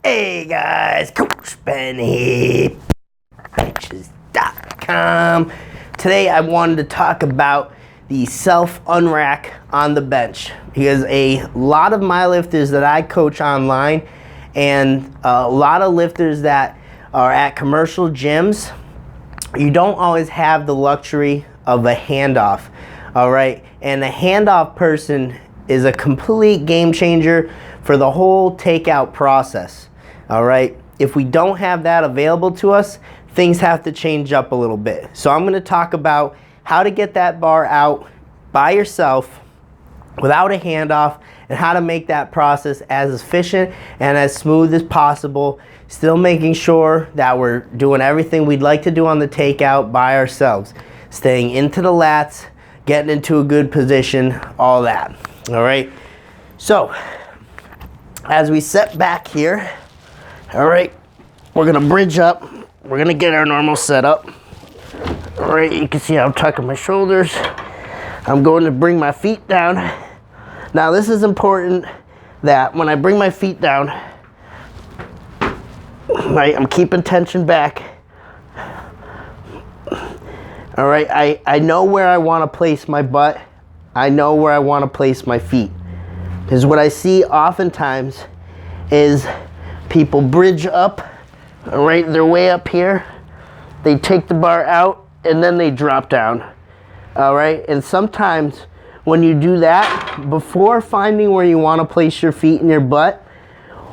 Hey guys, Coach Ben here, Benchas.com. Today I wanted to talk about the self-unrack on the bench, because a lot of my lifters that I coach online and a lot of lifters that are at commercial gyms, you don't always have the luxury of a handoff, all right? And a handoff person is a complete game changer for the whole takeout process, all right? If we don't have that available to us, things have to change up a little bit. So I'm gonna talk about how to get that bar out by yourself without a handoff, and how to make that process as efficient and as smooth as possible, still making sure that we're doing everything we'd like to do on the takeout by ourselves, staying into the lats, getting into a good position, all that, all right? So, as we set back here, all right, we're gonna bridge up, we're gonna get our normal setup, all right? You can see I'm tucking my shoulders, I'm going to bring my feet down. Now this is important, that when I bring my feet down, right, I'm keeping tension back. All right, I know where I want to place my butt. I know where I want to place my feet. Because what I see oftentimes is people bridge up, all right, they're way up here. They take the bar out and then they drop down, all right? And sometimes when you do that, before finding where you want to place your feet and your butt,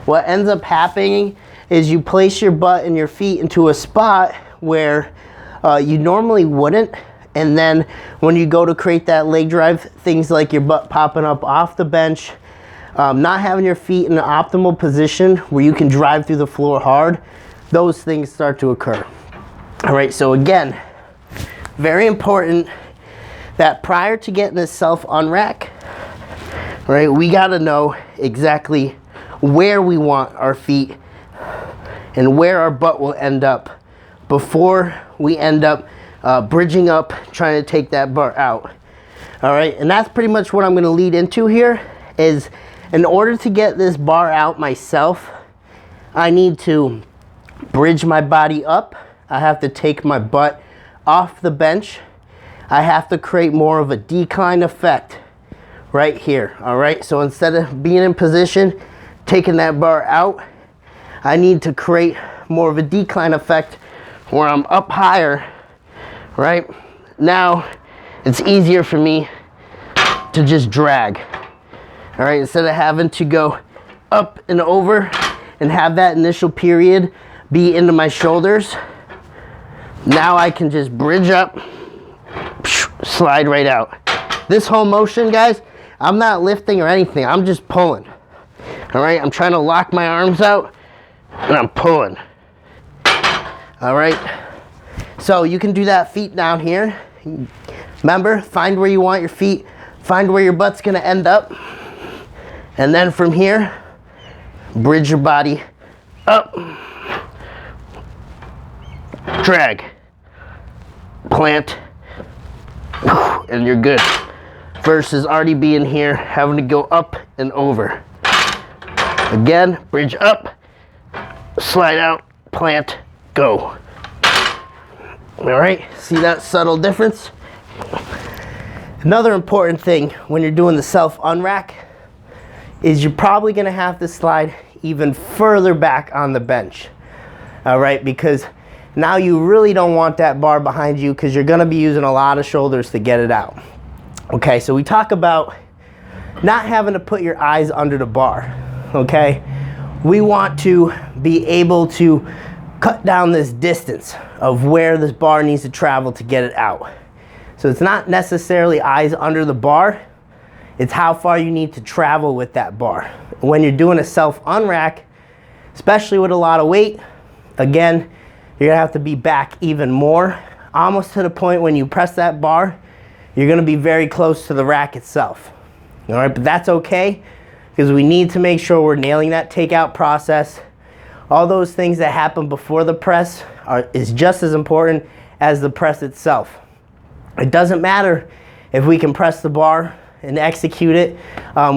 what ends up happening is you place your butt and your feet into a spot where you normally wouldn't, and then when you go to create that leg drive, things like your butt popping up off the bench, not having your feet in an optimal position where you can drive through the floor hard, those things start to occur. All right, so again, very important that prior to getting this self-unrack, right, we gotta know exactly where we want our feet and where our butt will end up before we end up bridging up, trying to take that bar out. All right, and that's pretty much what I'm gonna lead into here, is in order to get this bar out myself, I need to bridge my body up. I have to take my butt off the bench. I have to create more of a decline effect right here, all right? So instead of being in position, taking that bar out, I need to create more of a decline effect where I'm up higher, right? Now, it's easier for me to just drag, all right? Instead of having to go up and over and have that initial period be into my shoulders, now I can just bridge up, slide right out. This whole motion, guys, I'm not lifting or anything, I'm just pulling, all right? I'm trying to lock my arms out and I'm pulling, all right? So you can do that feet down here. Remember, find where you want your feet, find where your butt's gonna end up, and then from here, bridge your body up, drag, plant, and you're good, versus already being here having to go up and over. Again, bridge up, slide out, plant, go. All right, see that subtle difference? Another important thing when you're doing the self-unrack is you're probably gonna have to slide even further back on the bench, all right? Because now you really don't want that bar behind you, because you're gonna be using a lot of shoulders to get it out. Okay, so we talk about not having to put your eyes under the bar, okay? We want to be able to cut down this distance of where this bar needs to travel to get it out. So it's not necessarily eyes under the bar, it's how far you need to travel with that bar. When you're doing a self-unrack, especially with a lot of weight, again, you're gonna have to be back even more, almost to the point when you press that bar, you're gonna be very close to the rack itself. All right, but that's okay, because we need to make sure we're nailing that takeout process. All those things that happen before the press is just as important as the press itself. It doesn't matter if we can press the bar and execute it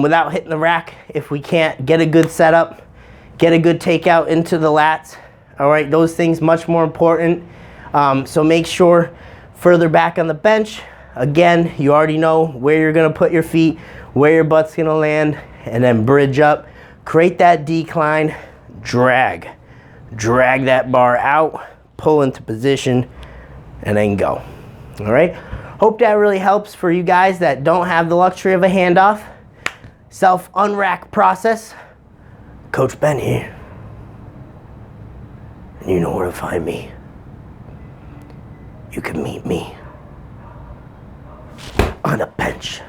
without hitting the rack. If we can't get a good setup, get a good takeout into the lats. All right, those things much more important. So make sure further back on the bench, again, you already know where you're gonna put your feet, where your butt's gonna land, and then bridge up. Create that decline, drag that bar out, pull into position, and then go. All right, hope that really helps for you guys that don't have the luxury of a handoff. Self unrack process. Coach Ben here. And you know where to find me. You can meet me on a bench.